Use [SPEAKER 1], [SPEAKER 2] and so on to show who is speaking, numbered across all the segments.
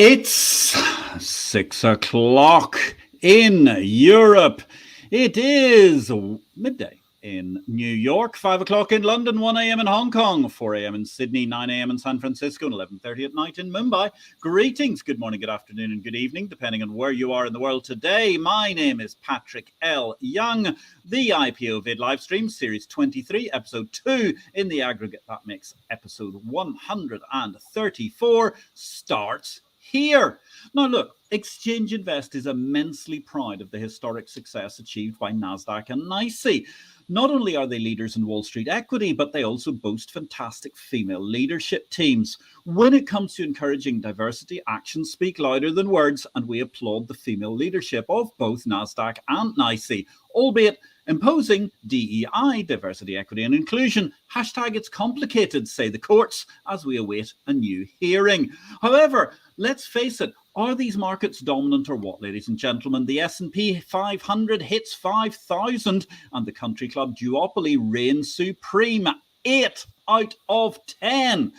[SPEAKER 1] It's 6 o'clock in Europe. It is midday in New York, 5 o'clock in London, 1 a.m. in Hong Kong, 4 a.m. in Sydney, 9 a.m. in San Francisco, and 11:30 at night in Mumbai. Greetings, good morning, good afternoon, and good evening, depending on where you are in the world today. My name is Patrick L. Young. The IPO-VID Livestream, Series 23, Episode 2 in the aggregate. That makes Episode 134 starts here. Now look, Exchange Invest is immensely proud of the historic success achieved by NASDAQ and NYSE. Not only are they leaders in Wall Street equity, but they also boast fantastic female leadership teams. When it comes to encouraging diversity, actions speak louder than words, and we applaud the female leadership of both NASDAQ and NYSE, albeit imposing DEI, diversity, equity and inclusion. Hashtag it's complicated, say the courts, as we await a new hearing. However, let's face it, are these markets dominant or what, ladies and gentlemen? The S&P 500 hits 5,000 and the Country Club duopoly reigns supreme. 8 out of 10.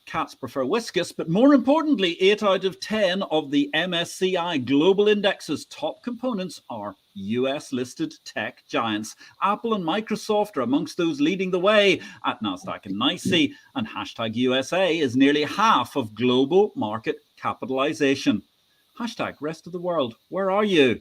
[SPEAKER 1] Cats prefer whiskus, but more importantly, 8 out of 10 of the MSCI Global Index's top components are US-listed tech giants. Apple and Microsoft are amongst those leading the way at NASDAQ and NYSE, and hashtag USA is nearly half of global market capitalization. Hashtag rest of the world, where are you?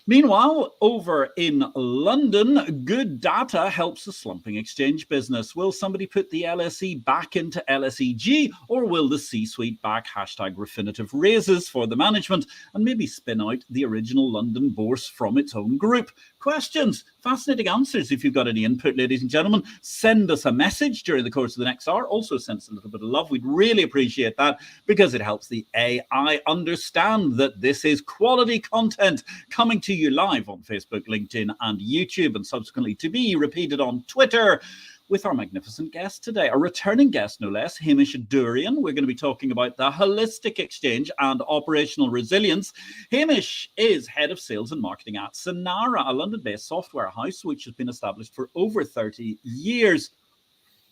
[SPEAKER 1] Meanwhile, over in London, good data helps the slumping exchange business. Will somebody put the LSE back into LSEG, or will the C-suite back hashtag Refinitiv raises for the management and maybe spin out the original London bourse from its own group? Questions, fascinating answers. If you've got any input, ladies and gentlemen, send us a message during the course of the next hour. Also send us a little bit of love. We'd really appreciate that because it helps the AI understand that this is quality content coming to you live on Facebook, LinkedIn and YouTube, and subsequently to be repeated on Twitter with our magnificent guest today, a returning guest no less, Hamish Adourian. We're going to be talking about the holistic exchange and operational resilience. Hamish is head of sales and marketing at Sinara, a London-based software house which has been established for over 30 years.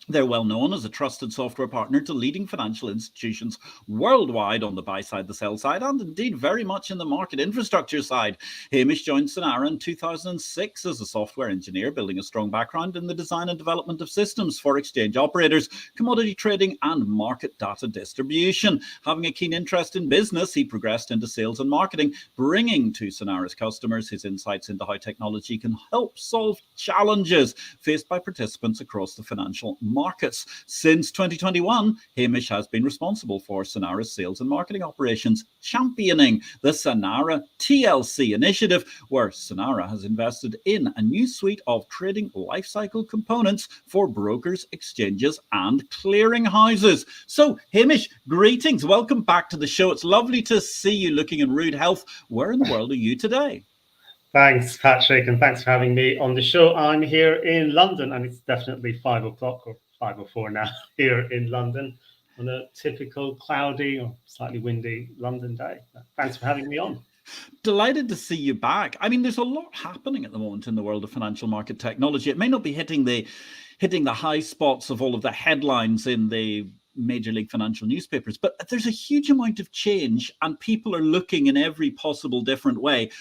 [SPEAKER 1] They're well known as a trusted software partner to leading financial institutions worldwide on the buy side, the sell side, and indeed very much in the market infrastructure side. Hamish joined Sinara in 2006 as a software engineer, building a strong background in the design and development of systems for exchange operators, commodity trading, and market data distribution. Having a keen interest in business, he progressed into sales and marketing, bringing to Sinara's customers his insights into how technology can help solve challenges faced by participants across the financial markets. Since 2021, Hamish has been responsible for Sinara's sales and marketing operations, championing the Sinara TLC initiative, where Sinara has invested in a new suite of trading lifecycle components for brokers, exchanges, and clearing houses. So, Hamish, greetings. Welcome back to the show. It's lovely to see you looking in rude health. Where in the world are you today?
[SPEAKER 2] Thanks, Patrick, and thanks for having me on the show. I'm here in London, and it's definitely 5 o'clock or 5:04 now here in London on a typical cloudy or slightly windy London day. Thanks for having me on.
[SPEAKER 1] Delighted to see you back. I mean, there's a lot happening at the moment in the world of financial market technology. It may not be hitting the high spots of all of the headlines in the major league financial newspapers, but there's a huge amount of change, and people are looking in every possible different way,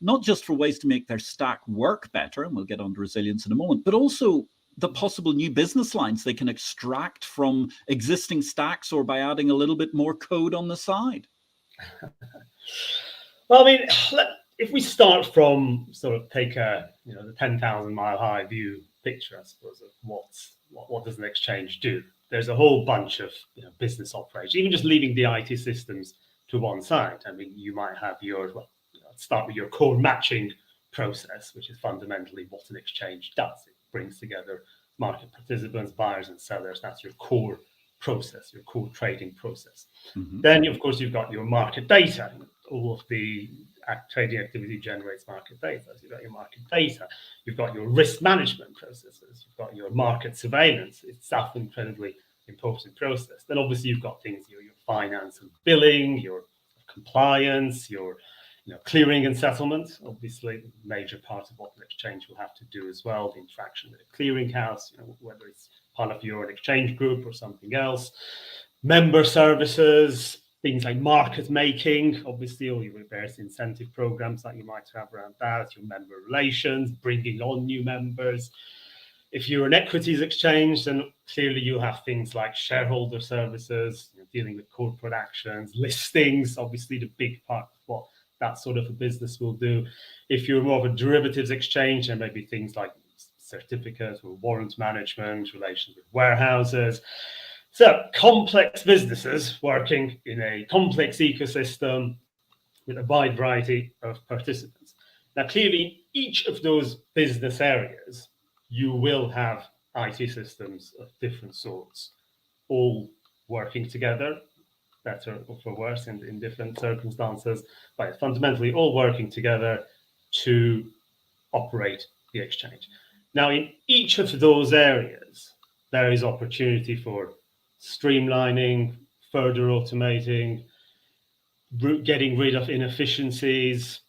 [SPEAKER 1] not just for ways to make their stack work better, and we'll get on to resilience in a moment, but also the possible new business lines they can extract from existing stacks or by adding a little bit more code on the side.
[SPEAKER 2] Well, I mean, if we start from sort of take the 10,000 mile high view picture, I suppose, of what does an exchange do? There's a whole bunch of business operations, even just leaving the IT systems to one side. I mean, you might have start with your core matching process, which is fundamentally what an exchange does. It brings together market participants, buyers and sellers. That's your core process, your core trading process. Mm-hmm. Then, of course, you've got your market data. All of the trading activity generates market data. So you've got your market data. You've got your risk management processes. You've got your market surveillance. It's an incredibly important process. Then, obviously, you've got things, your finance and billing, your compliance, your clearing and settlement, obviously, a major part of what an exchange will have to do as well, the interaction with a clearing house, whether it's part of your exchange group or something else. Member services, things like market making, obviously, all your various incentive programs that you might have around that, your member relations, bringing on new members. If you're an equities exchange, then clearly you have things like shareholder services, dealing with corporate actions, listings, obviously the big part of what that sort of a business will do. If you're more of a derivatives exchange, there may be things like certificates or warrant management, relations with warehouses. So complex businesses working in a complex ecosystem with a wide variety of participants. Now, clearly, each of those business areas, you will have IT systems of different sorts, all working together, better or for worse in different circumstances, but fundamentally all working together to operate the exchange. Now, in each of those areas, there is opportunity for streamlining, further automating, getting rid of inefficiencies,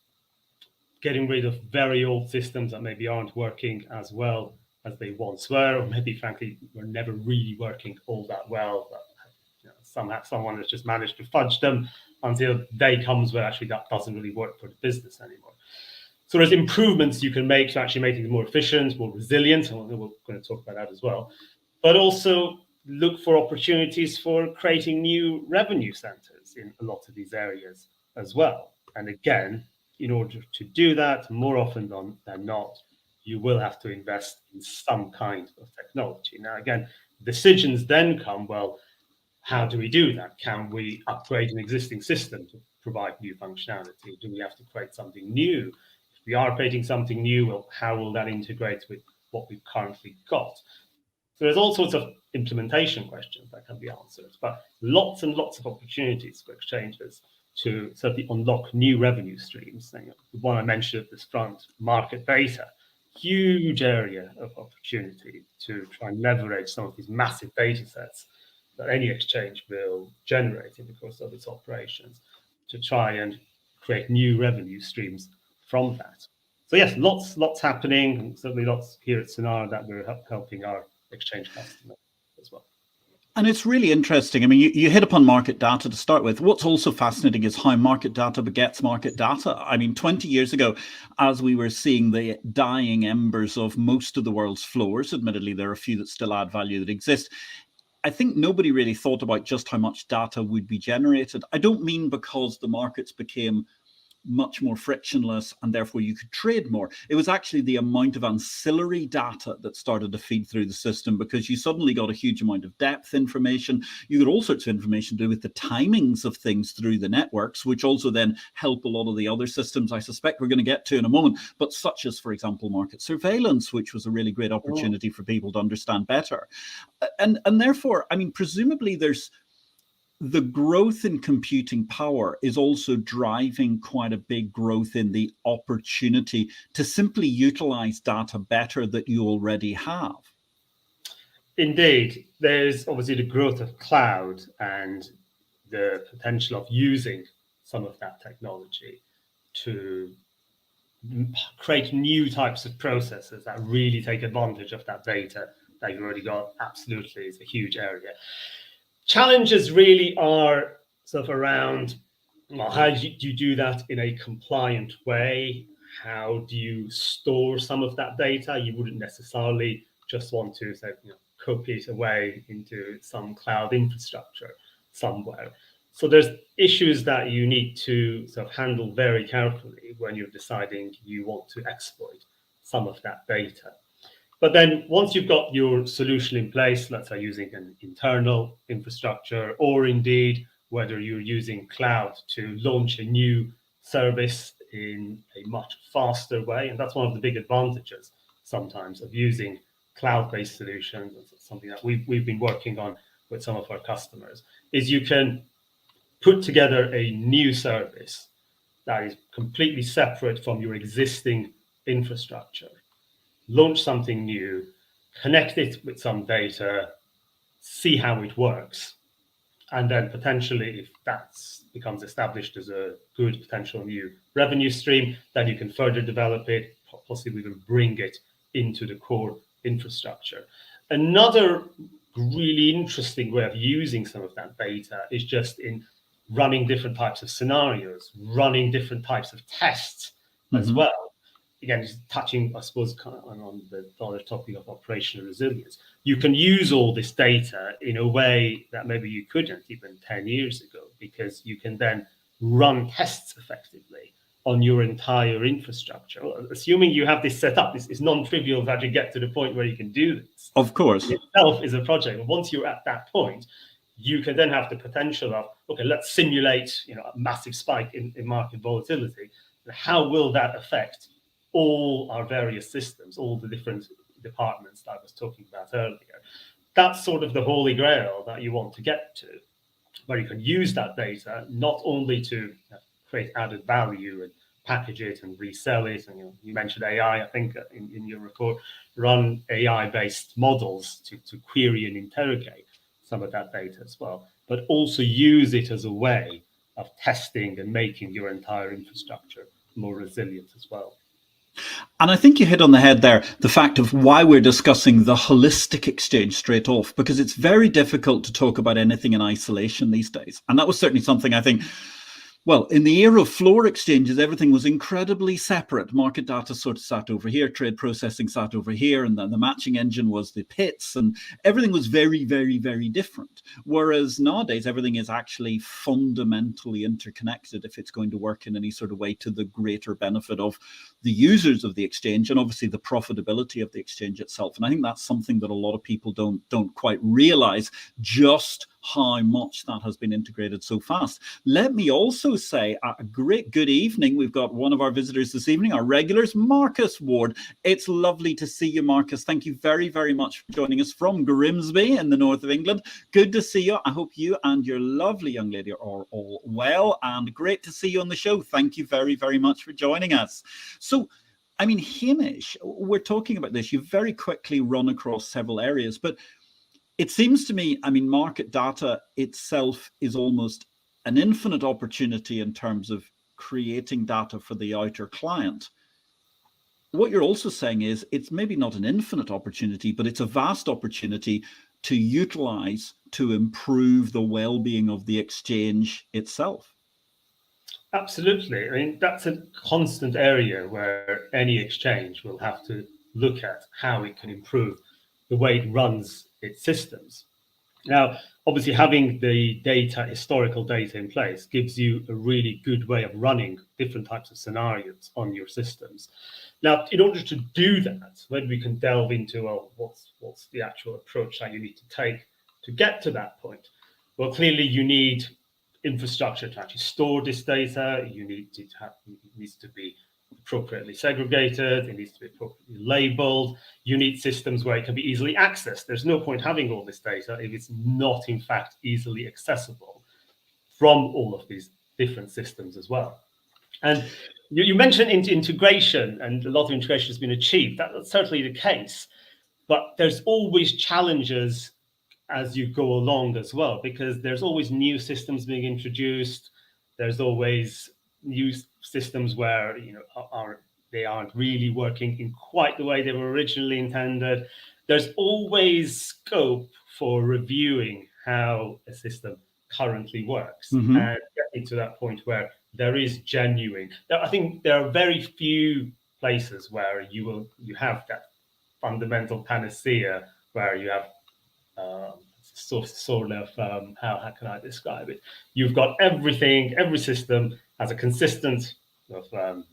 [SPEAKER 2] getting rid of very old systems that maybe aren't working as well as they once were, or maybe frankly were never really working all that well, but someone has just managed to fudge them until the day comes where actually that doesn't really work for the business anymore. So there's improvements you can make to actually making it more efficient, more resilient, and we're going to talk about that as well, but also look for opportunities for creating new revenue centers in a lot of these areas as well. And again, in order to do that, more often than not, you will have to invest in some kind of technology. Now, again, decisions then come, well, how do we do that? Can we upgrade an existing system to provide new functionality? Do we have to create something new? If we are creating something new, well, how will that integrate with what we've currently got? So there's all sorts of implementation questions that can be answered, but lots and lots of opportunities for exchanges to certainly unlock new revenue streams. The one I mentioned at this front, market data, huge area of opportunity to try and leverage some of these massive data sets that any exchange will generate in the course of its operations to try and create new revenue streams from that. So yes, lots happening, and certainly lots here at Sinara that we're helping our exchange customers as well.
[SPEAKER 1] And it's really interesting. I mean, you hit upon market data to start with. What's also fascinating is how market data begets market data. I mean, 20 years ago, as we were seeing the dying embers of most of the world's floors, admittedly, there are a few that still add value that exist, I think nobody really thought about just how much data would be generated. I don't mean because the markets became much more frictionless and therefore you could trade more. It was actually the amount of ancillary data that started to feed through the system, because you suddenly got a huge amount of depth information. You got all sorts of information to do with the timings of things through the networks, which also then help a lot of the other systems I suspect we're going to get to in a moment, but such as, for example, market surveillance, which was a really great opportunity for people to understand better. And therefore, I mean, presumably there's the growth in computing power is also driving quite a big growth in the opportunity to simply utilize data better that you already have.
[SPEAKER 2] Indeed, there's obviously the growth of cloud and the potential of using some of that technology to create new types of processes that really take advantage of that data that you've already got. Absolutely, is a huge area. Challenges really are sort of around, well, how do you do that in a compliant way? How do you store some of that data? You wouldn't necessarily just want to say, copy it away into some cloud infrastructure somewhere. So there's issues that you need to sort of handle very carefully when you're deciding you want to exploit some of that data. But then once you've got your solution in place, let's say using an internal infrastructure, or indeed whether you're using cloud to launch a new service in a much faster way, and that's one of the big advantages sometimes of using cloud-based solutions, something that we've been working on with some of our customers, is you can put together a new service that is completely separate from your existing infrastructure, launch something new, connect it with some data, see how it works, and then potentially, if that becomes established as a good potential new revenue stream, then you can further develop it, possibly even bring it into the core infrastructure. Another really interesting way of using some of that data is just in running different types of scenarios, running different types of tests as well. Again, just touching, I suppose, kind of on the other topic of operational resilience. You can use all this data in a way that maybe you couldn't even 10 years ago, because you can then run tests effectively on your entire infrastructure. Assuming you have this set up, this is non-trivial that you get to the point where you can do this.
[SPEAKER 1] Of course.
[SPEAKER 2] It itself is a project. And once you're at that point, you can then have the potential of, okay, let's simulate, a massive spike in market volatility. How will that affect all our various systems, all the different departments that I was talking about earlier? That's sort of the holy grail that you want to get to, where you can use that data not only to create added value and package it and resell it. And you mentioned AI, I think, in your report, run AI-based models to query and interrogate some of that data as well, but also use it as a way of testing and making your entire infrastructure more resilient as well.
[SPEAKER 1] And I think you hit on the head there, the fact of why we're discussing the holistic exchange straight off, because it's very difficult to talk about anything in isolation these days. And that was certainly something I think, well, in the era of floor exchanges, everything was incredibly separate. Market data sort of sat over here, trade processing sat over here, and then the matching engine was the pits, and everything was very, very, very different. Whereas nowadays, everything is actually fundamentally interconnected if it's going to work in any sort of way to the greater benefit of the users of the exchange and obviously the profitability of the exchange itself. And I think that's something that a lot of people don't quite realize, just how much that has been integrated so fast. Let me also say a great good evening. We've got one of our visitors this evening, our regulars, Marcus Ward. It's lovely to see you, Marcus. Thank you very, very much for joining us from Grimsby in the north of England. Good to see you. I hope you and your lovely young lady are all well, and great to see you on the show. Thank you very, very much for joining us. So, I mean, Hamish, we're talking about this. You've very quickly run across several areas, but it seems to me, I mean, market data itself is almost an infinite opportunity in terms of creating data for the outer client. What you're also saying is it's maybe not an infinite opportunity, but it's a vast opportunity to utilize to improve the well-being of the exchange itself.
[SPEAKER 2] Absolutely. I mean, that's a constant area where any exchange will have to look at how it can improve the way it runs its systems. Now, obviously, having the data, historical data in place, gives you a really good way of running different types of scenarios on your systems. Now, in order to do that, when we can delve into, well, what's the actual approach that you need to take to get to that point? Well, clearly, you need infrastructure to actually store this data. You need to have, it needs to be appropriately segregated, it needs to be appropriately labeled. You need systems where it can be easily accessed. There's no point having all this data if it's not, in fact, easily accessible from all of these different systems as well. And you mentioned integration, and a lot of integration has been achieved. That's certainly the case, but there's always challenges as you go along as well, because there's always new systems being introduced. There's always new systems where they aren't really working in quite the way they were originally intended. There's always scope for reviewing how a system currently works and getting to that point where there is genuine. I think there are very few places where you have that fundamental panacea where you have sort of how can I describe it? You've got everything, every system has a consistent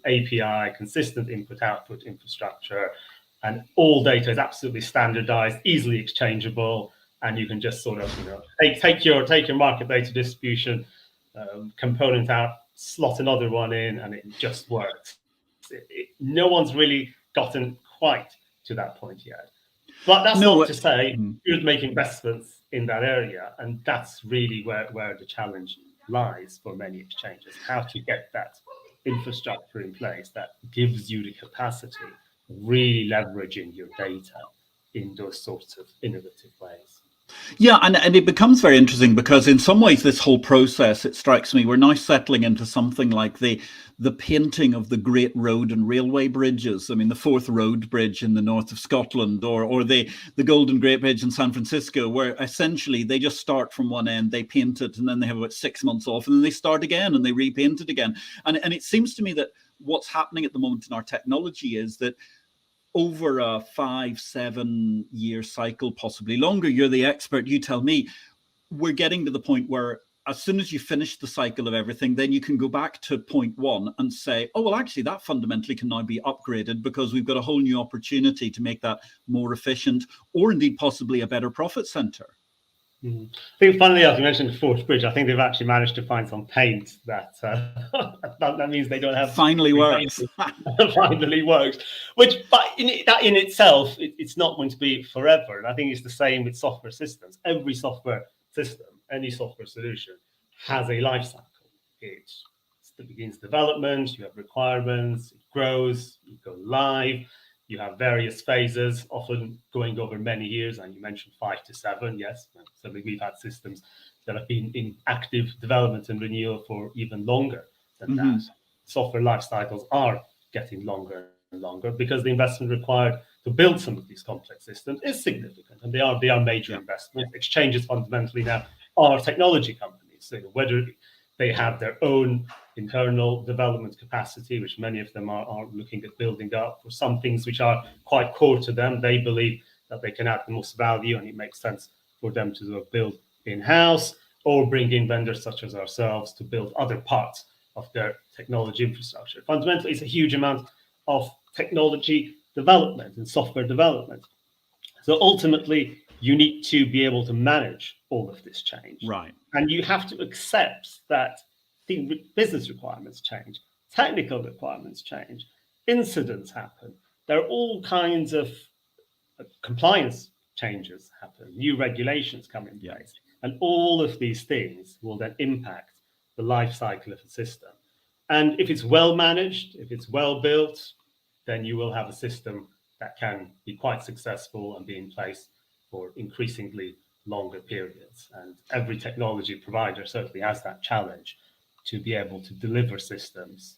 [SPEAKER 2] API, consistent input-output infrastructure, and all data is absolutely standardized, easily exchangeable, and you can just sort of take your market data distribution component out, slot another one in, and it just works. No one's really gotten quite to that point yet. But that's not to say you should make investments in that area, and that's really where the challenge lies for many exchanges, how to get that infrastructure in place that gives you the capacity of really leveraging your data in those sorts of innovative ways.
[SPEAKER 1] Yeah, and it becomes very interesting because in some ways this whole process, it strikes me, we're now settling into something like the painting of the great road and railway bridges. I mean, the Fourth Road Bridge in the north of Scotland, or the Golden Gate Bridge in San Francisco, where essentially they just start from one end, they paint it, and then they have about 6 months off, and then they start again and they repaint it again. And it seems to me that what's happening at the moment in our technology is that over a 5-7 year cycle, possibly longer, you're the expert, you tell me, we're getting to the point where as soon as you finish the cycle of everything, then you can go back to point one and say, oh, well, actually, that fundamentally can now be upgraded because we've got a whole new opportunity to make that more efficient or indeed possibly a better profit center.
[SPEAKER 2] I think, funnily enough, you mentioned the Forth Bridge. I think they've actually managed to find some paint that that means they don't have
[SPEAKER 1] finally works.
[SPEAKER 2] Finally works. Which, but that in itself, it's not going to be forever. And I think it's the same with software systems. Every software system, any software solution, has a life cycle. It begins development. You have requirements. It grows. You go live. You have various phases, often going over many years, and you mentioned 5 to 7. Yes, certainly we've had systems that have been in active development and renewal for even longer than that. Software life cycles are getting longer and longer because the investment required to build some of these complex systems is significant, and they are major investments. Exchanges fundamentally now are technology companies, so whether they have their own internal development capacity, which many of them are looking at building up, for some things which are quite core to them. They believe that they can add the most value, and it makes sense for them to sort of build in-house or bring in vendors such as ourselves to build other parts of their technology infrastructure. Fundamentally, it's a huge amount of technology development and software development. So ultimately, you need to be able to manage all of this change.
[SPEAKER 1] Right.
[SPEAKER 2] And you have to accept that the business requirements change, technical requirements change, incidents happen. There are all kinds of compliance changes happen, new regulations come in place. And all of these things will then impact the life cycle of the system. And if it's well managed, if it's well built, then you will have a system that can be quite successful and be in place for increasingly longer periods. And every technology provider certainly has that challenge to be able to deliver systems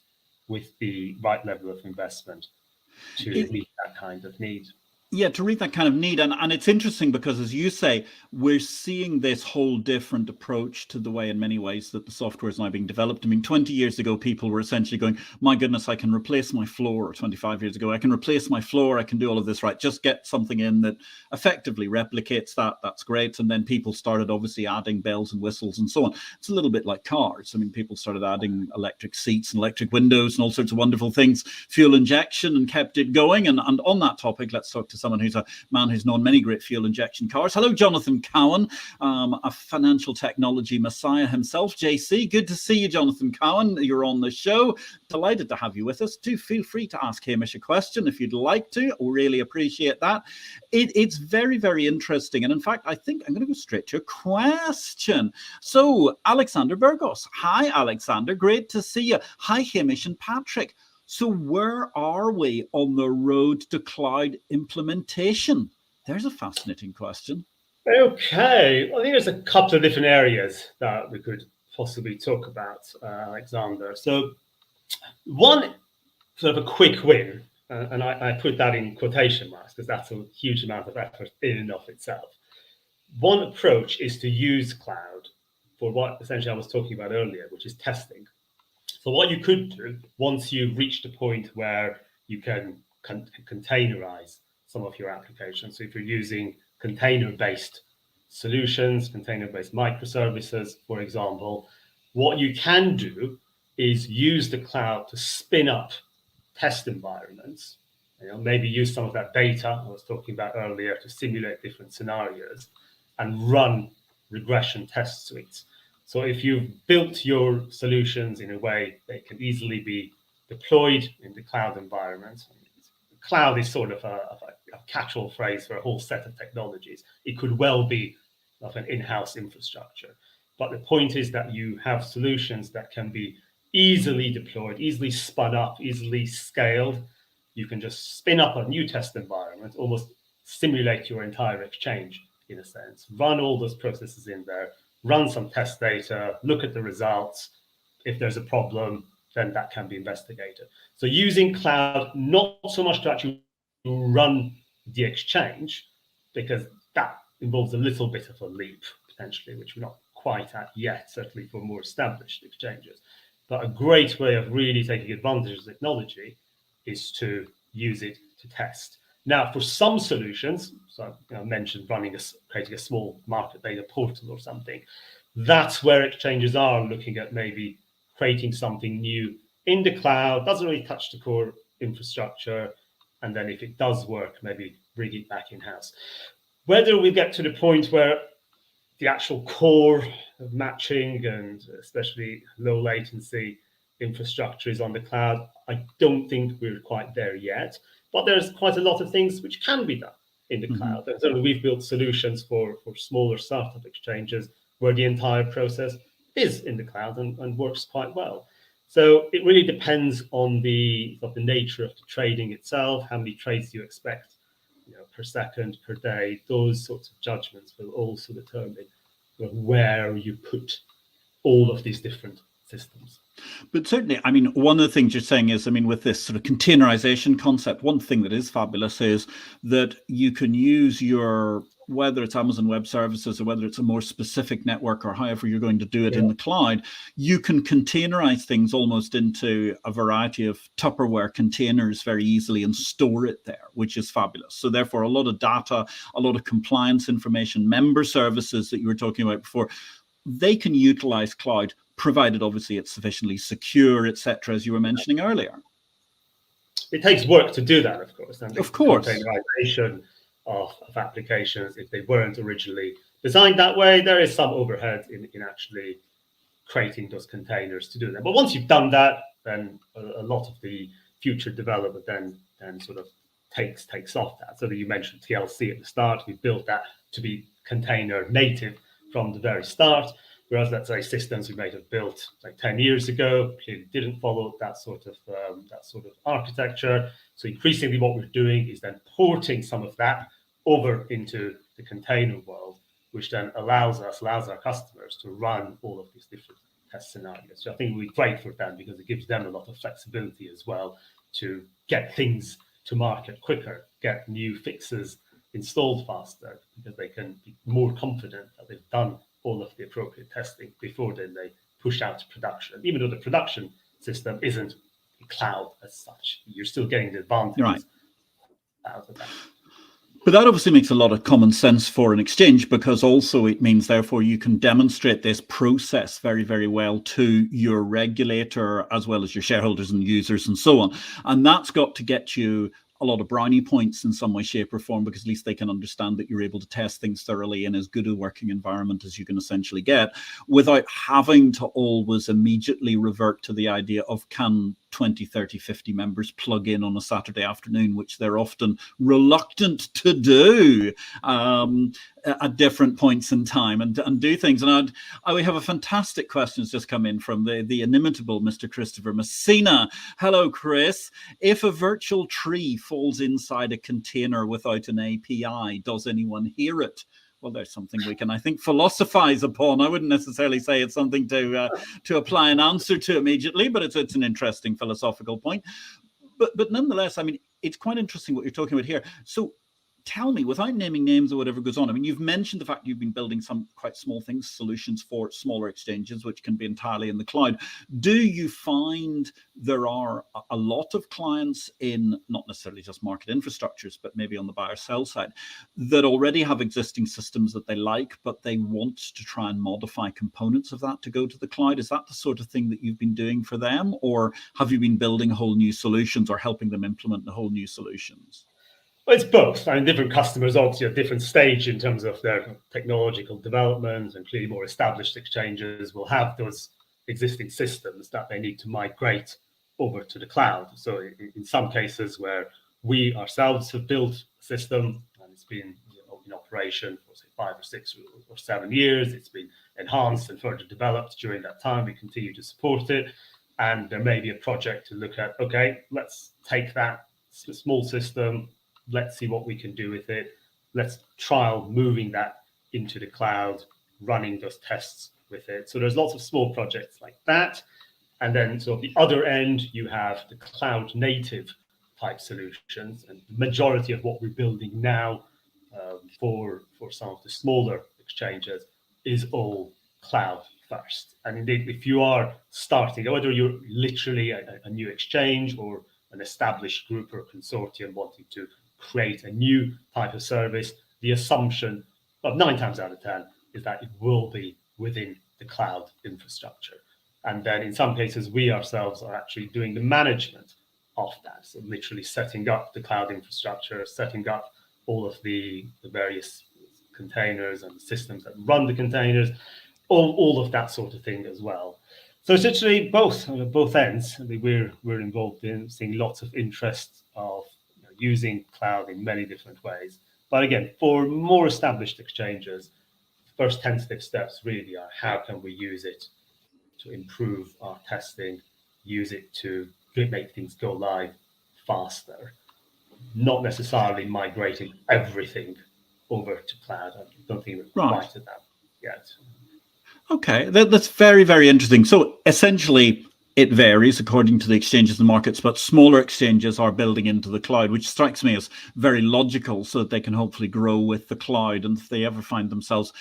[SPEAKER 2] with the right level of investment to meet that kind of need.
[SPEAKER 1] Yeah, to read that kind of need. And it's interesting because, as you say, we're seeing this whole different approach to the way, in many ways, that the software is now being developed. I mean, 20 years ago, people were essentially going, my goodness, I can replace my floor. Or 25 years ago, I can replace my floor. I can do all of this, right? Just get something in that effectively replicates that. That's great. And then people started obviously adding bells and whistles and so on. It's a little bit like cars. I mean, people started adding electric seats and electric windows and all sorts of wonderful things, fuel injection, and kept it going. And on that topic, let's talk to someone who's a man who's known many great fuel injection cars. Hello, Jonathan Cowan, a financial technology messiah himself. JC, good to see you, Jonathan Cowan. You're on the show. Delighted to have you with us. Do feel free to ask Hamish a question if you'd like to. We'll really appreciate that. It's very, very interesting. And in fact, I think I'm going to go straight to a question. So, Alexander Burgos. Hi, Alexander. Great to see you. Hi, Hamish and Patrick. So where are we on the road to cloud implementation? There's a fascinating question.
[SPEAKER 2] Okay, well, I think there's a couple of different areas that we could possibly talk about, Alexander. So one sort of a quick win, and I put that in quotation marks because that's a huge amount of effort in and of itself. One approach is to use cloud for what essentially I was talking about earlier, which is testing. So what you could do once you've reached a point where you can containerize some of your applications. So if you're using container-based solutions, container-based microservices, for example, what you can do is use the cloud to spin up test environments. Maybe use some of that data I was talking about earlier to simulate different scenarios and run regression test suites. So if you've built your solutions in a way they can easily be deployed in the cloud environment, cloud is sort of a catch-all phrase for a whole set of technologies. It could well be like an in-house infrastructure. But the point is that you have solutions that can be easily deployed, easily spun up, easily scaled. You can just spin up a new test environment, almost simulate your entire exchange in a sense. Run all those processes in there, run some test data, look at the results. If there's a problem, then that can be investigated. So using cloud, not so much to actually run the exchange, because that involves a little bit of a leap potentially, which we're not quite at yet, certainly for more established exchanges. But a great way of really taking advantage of technology is to use it to test. Now, for some solutions, so I mentioned creating a small market data portal or something, that's where exchanges are looking at maybe creating something new in the cloud, doesn't really touch the core infrastructure, and then if it does work, maybe bring it back in-house. Whether we get to the point where the actual core of matching and especially low latency infrastructure is on the cloud, I don't think we're quite there yet. But there's quite a lot of things which can be done in the cloud. And so we've built solutions for smaller startup exchanges where the entire process is in the cloud and works quite well. So it really depends on the nature of the trading itself, how many trades you expect, per second, per day. Those sorts of judgments will also determine where you put all of these different systems.
[SPEAKER 1] But certainly, I mean, one of the things you're saying is, I mean, with this sort of containerization concept, one thing that is fabulous is that you can use whether it's Amazon Web Services or whether it's a more specific network or however you're going to do it in the cloud, you can containerize things almost into a variety of Tupperware containers very easily and store it there, which is fabulous. So therefore, a lot of data, a lot of compliance information, member services that you were talking about before, they can utilize cloud, provided obviously it's sufficiently secure, etc., as you were mentioning earlier.
[SPEAKER 2] It takes work to do that, of course. And
[SPEAKER 1] of course.
[SPEAKER 2] Containerization of applications, if they weren't originally designed that way, there is some overhead in actually creating those containers to do that. But once you've done that, then a lot of the future development then sort of takes off that. So that you mentioned TLC at the start, we built that to be container native from the very start. Whereas, let's say, systems we might have built like 10 years ago clearly didn't follow that sort of architecture. So increasingly, what we're doing is then porting some of that over into the container world, which then allows our customers to run all of these different test scenarios. So I think it will be great for them because it gives them a lot of flexibility as well to get things to market quicker, get new fixes installed faster, because they can be more confident that they've done all of the appropriate testing before then they push out to production. Even though the production system isn't cloud as such, you're still getting the advantages out of that.
[SPEAKER 1] But that obviously makes a lot of common sense for an exchange, because also it means therefore you can demonstrate this process very, very well to your regulator as well as your shareholders and users and so on. And that's got to get you a lot of brownie points in some way, shape or form, because at least they can understand that you're able to test things thoroughly in as good a working environment as you can essentially get, without having to always immediately revert to the idea of can 20, 30, 50 members plug in on a Saturday afternoon, which they're often reluctant to do at different points in time and do things. And we have a fantastic question that's just come in from the inimitable Mr. Christopher Messina. Hello, Chris. If a virtual tree falls inside a container without an API, does anyone hear it? Well, there's something we can, I think, philosophize upon. I wouldn't necessarily say it's something to apply an answer to immediately, but it's an interesting philosophical point. But nonetheless, I mean, it's quite interesting what you're talking about here. So tell me, without naming names or whatever goes on, I mean, you've mentioned the fact you've been building some quite small things, solutions for smaller exchanges, which can be entirely in the cloud. Do you find there are a lot of clients in not necessarily just market infrastructures, but maybe on the buyer sell side, that already have existing systems that they like, but they want to try and modify components of that to go to the cloud? Is that the sort of thing that you've been doing for them? Or have you been building whole new solutions or helping them implement the whole new solutions?
[SPEAKER 2] Well, it's both. I mean, different customers obviously at different stage in terms of their technological development, and clearly more established exchanges will have those existing systems that they need to migrate over to the cloud. So in some cases where we ourselves have built a system and it's been in operation for say 5 or 6 or 7 years, it's been enhanced and further developed during that time, we continue to support it. And there may be a project to look at, okay, let's take that small system, let's see what we can do with it. let's trial moving that into the cloud, running those tests with it. So there's lots of small projects like that. And then so at the other end, you have the cloud native type solutions. And the majority of what we're building now for some of the smaller exchanges is all cloud first. And indeed, if you are starting, whether you're literally a new exchange or an established group or consortium wanting to create a new type of service, the assumption of 9 times out of 10 is that it will be within the cloud infrastructure. And then in some cases, we ourselves are actually doing the management of that. So literally setting up the cloud infrastructure, setting up all of the various containers and systems that run the containers, all of that sort of thing as well. So essentially both ends. I mean, we're involved in seeing lots of interest of using cloud in many different ways. But again, for more established exchanges, first tentative steps really are how can we use it to improve our testing, use it to make things go live faster, not necessarily migrating everything over to cloud. I don't think we're quite at that yet.
[SPEAKER 1] Okay, that's very, very interesting. So essentially, it varies according to the exchanges and markets, but smaller exchanges are building into the cloud, which strikes me as very logical so that they can hopefully grow with the cloud. And if they ever find themselves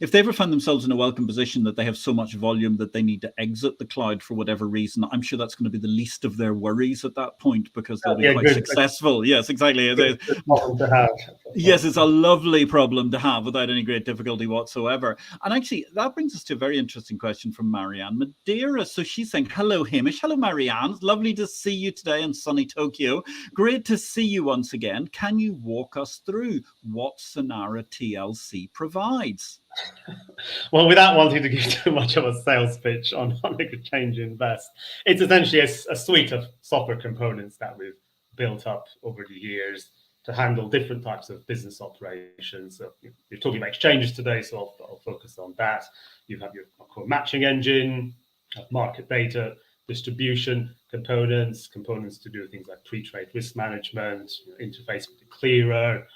[SPEAKER 1] in a welcome position that they have so much volume that they need to exit the cloud for whatever reason, I'm sure that's going to be the least of their worries at that point because they'll be quite successful. Yes, exactly.
[SPEAKER 2] Good problem to have.
[SPEAKER 1] Yes, it's a lovely problem to have without any great difficulty whatsoever. And actually, that brings us to a very interesting question from Marianne Madeira. So she's saying, hello, Hamish. Hello, Marianne. Lovely to see you today in sunny Tokyo. Great to see you once again. Can you walk us through what Sinara TLC provides?
[SPEAKER 2] Well, without wanting to give too much of a sales pitch on Exchange Invest, it's essentially a suite of software components that we've built up over the years to handle different types of business operations. So you're talking about exchanges today, so I'll focus on that. You have your core matching engine, market data, distribution components to do things like pre-trade risk management, interface with the clearer,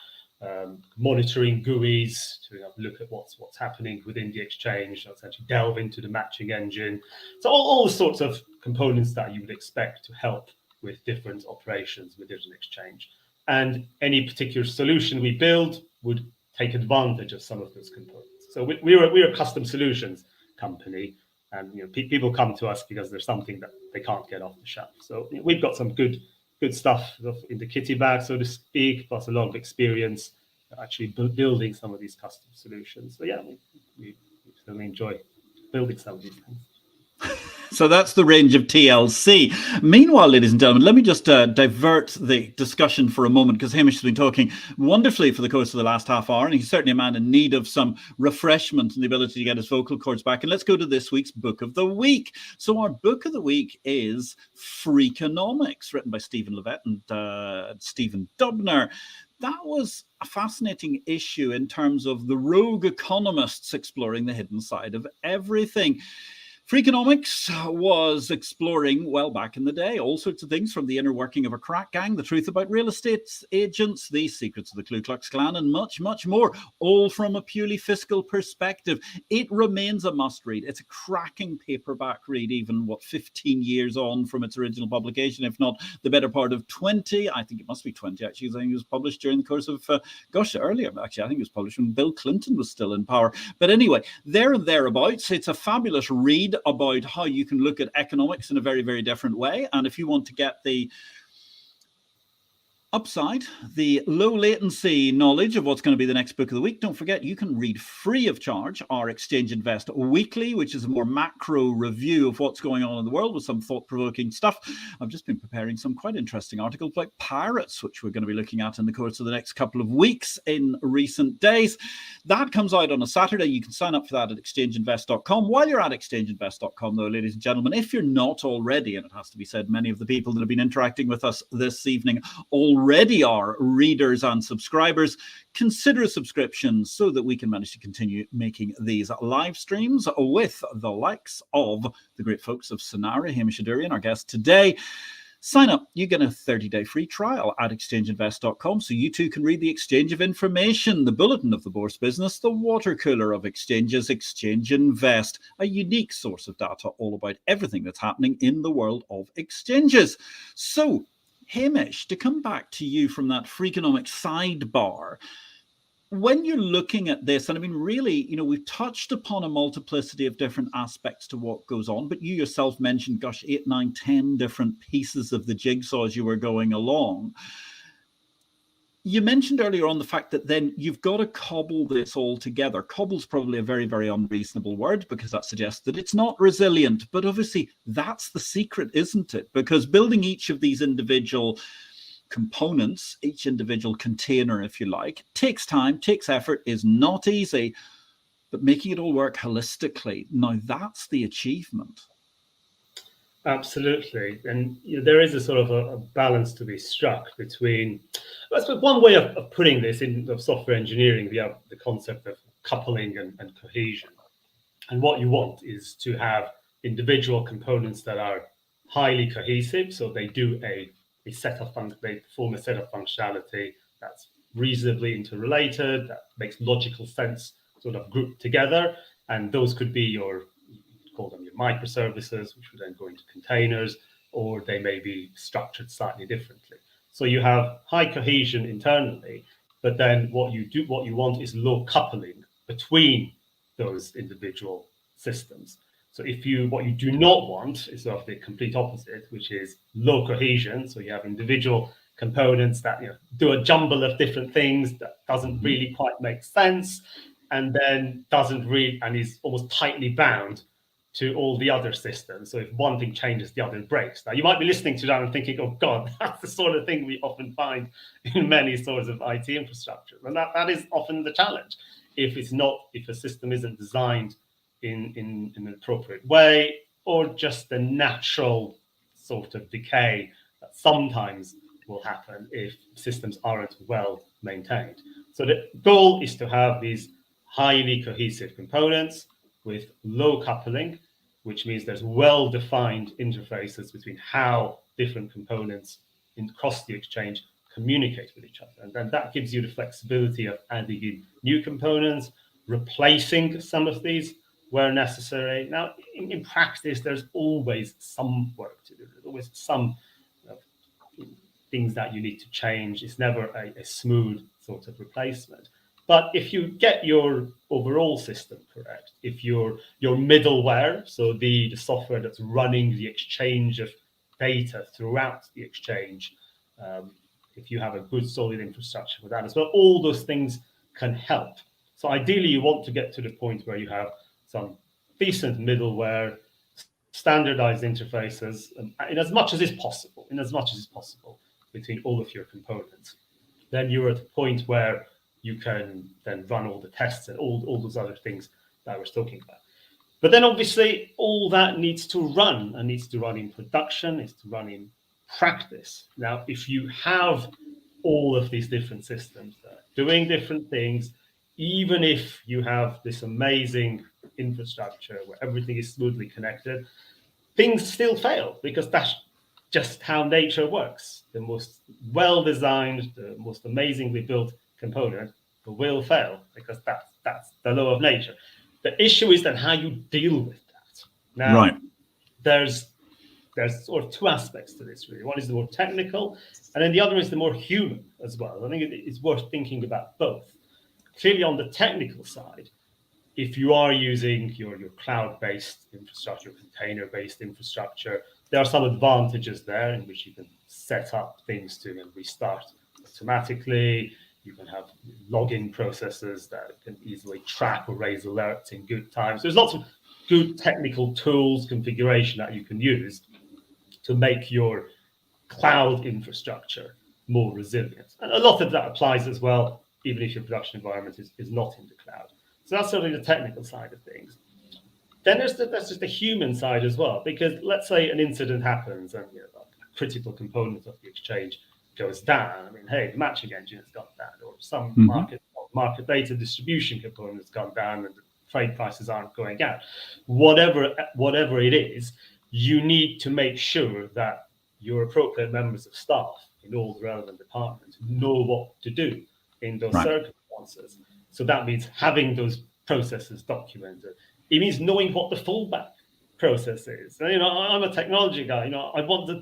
[SPEAKER 2] monitoring GUIs to look at what's happening within the exchange, essentially delve into the matching engine. So all the sorts of components that you would expect to help with different operations within an exchange. And any particular solution we build would take advantage of some of those components. So we're a custom solutions company, and people come to us because there's something that they can't get off the shelf. So we've got some good stuff in the kitty bag, so to speak, plus a lot of experience actually building some of these custom solutions. So yeah, we certainly enjoy building some of these things.
[SPEAKER 1] So that's the range of TLC. Meanwhile, ladies and gentlemen, let me just divert the discussion for a moment, because Hamish has been talking wonderfully for the course of the last half hour, and he's certainly a man in need of some refreshment and the ability to get his vocal cords back. And let's go to this week's Book of the Week. So our Book of the Week is Freakonomics, written by Stephen Levitt and Stephen Dubner. That was a fascinating issue in terms of the rogue economists exploring the hidden side of everything. Freakonomics was exploring, well, back in the day, all sorts of things, from the inner working of a crack gang, the truth about real estate agents, the secrets of the Ku Klux Klan, and much, much more, all from a purely fiscal perspective. It remains a must-read. It's a cracking paperback read, even, 15 years on from its original publication, if not the better part of 20. I think it must be 20, actually, because I think it was published during the course of, earlier, actually. I think it was published when Bill Clinton was still in power. But anyway, there and thereabouts, it's a fabulous read about how you can look at economics in a very, very different way. And if you want to get the upside, the low latency knowledge of what's going to be the next book of the week, don't forget you can read free of charge our Exchange Invest Weekly, which is a more macro review of what's going on in the world with some thought-provoking stuff. I've just been preparing some quite interesting articles about pirates, which we're going to be looking at in the course of the next couple of weeks in recent days. That comes out on a Saturday. You can sign up for that at exchangeinvest.com. While you're at exchangeinvest.com, though, ladies and gentlemen, if you're not already, and it has to be said, many of the people that have been interacting with us this evening already are readers and subscribers, consider a subscription so that we can manage to continue making these live streams with the likes of the great folks of Sinara, Hamish Adourian, our guest today. Sign up. You get a 30-day free trial at exchangeinvest.com, so you too can read the exchange of information, the bulletin of the bourse business, the water cooler of exchanges, Exchange Invest, a unique source of data all about everything that's happening in the world of exchanges. So, Hamish, to come back to you from that Freakonomics sidebar, when you're looking at this, and I mean, really, we've touched upon a multiplicity of different aspects to what goes on, but you yourself mentioned, gosh, 8, 9, 10 different pieces of the jigsaw as you were going along. You mentioned earlier on the fact that then you've got to cobble this all together. Cobble's probably a very, very unreasonable word, because that suggests that it's not resilient. But obviously, that's the secret, isn't it? Because building each of these individual components, each individual container, if you like, takes time, takes effort, is not easy, but making it all work holistically, now that's the achievement.
[SPEAKER 2] Absolutely. And there is a sort of a balance to be struck between, I suppose one way of putting this in of software engineering, we have the concept of coupling and cohesion. And what you want is to have individual components that are highly cohesive, so they do they perform a set of functionality that's reasonably interrelated, that makes logical sense, sort of grouped together. And those could be you call them your microservices, which would then go into containers, or they may be structured slightly differently. So you have high cohesion internally, but then what you want is low coupling between those individual systems. So what you do not want is sort of the complete opposite, which is low cohesion. So you have individual components that do a jumble of different things that doesn't really quite make sense, and then and is almost tightly bound to all the other systems. So if one thing changes, the other breaks. Now you might be listening to that and thinking, "Oh God, that's the sort of thing we often find in many sorts of IT infrastructure," and that is often the challenge. If a system isn't designed in an appropriate way, or just the natural sort of decay that sometimes will happen if systems aren't well maintained. So the goal is to have these highly cohesive components with low coupling, which means there's well-defined interfaces between how different components across the exchange communicate with each other. And then that gives you the flexibility of adding in new components, replacing some of these where necessary. Now, in practice, there's always some work to do. There's always some things that you need to change. It's never a smooth sort of replacement. But if you get your overall system correct, if your middleware, so the software that's running the exchange of data throughout the exchange, if you have a good solid infrastructure for that as well, all those things can help. So ideally, you want to get to the point where you have some decent middleware, standardized interfaces, in as much as is possible between all of your components. Then you're at a point where you can then run all the tests and all those other things that I was talking about. But then obviously all that needs to run, and needs to run in production, needs to run in practice. Now, if you have all of these different systems that are doing different things, even if you have this amazing infrastructure where everything is smoothly connected, things still fail, because that's just how nature works. The most well-designed, the most amazingly built component will fail, because that's the law of nature. The issue is then how you deal with that. Now,
[SPEAKER 1] right.
[SPEAKER 2] There's sort of two aspects to this, really. One is the more technical, and then the other is the more human as well. I think it's worth thinking about both. Clearly, on the technical side, if you are using your cloud-based infrastructure, container-based infrastructure, there are some advantages there in which you can set up things to restart automatically. You can have login processes that can easily track or raise alerts in good time. So there's lots of good technical tools, configuration that you can use to make your cloud infrastructure more resilient. And a lot of that applies as well, even if your production environment is not in the cloud. So that's certainly the technical side of things. Then that's just the human side as well, because let's say an incident happens and a critical component of the exchange goes down. I mean, hey, the matching engine has gone down, or some market data distribution component has gone down, and the trade prices aren't going out. Whatever it is, you need to make sure that your appropriate members of staff in all the relevant departments know what to do in those circumstances. So that means having those processes documented. It means knowing what the fallback process is. And, I'm a technology guy. I want the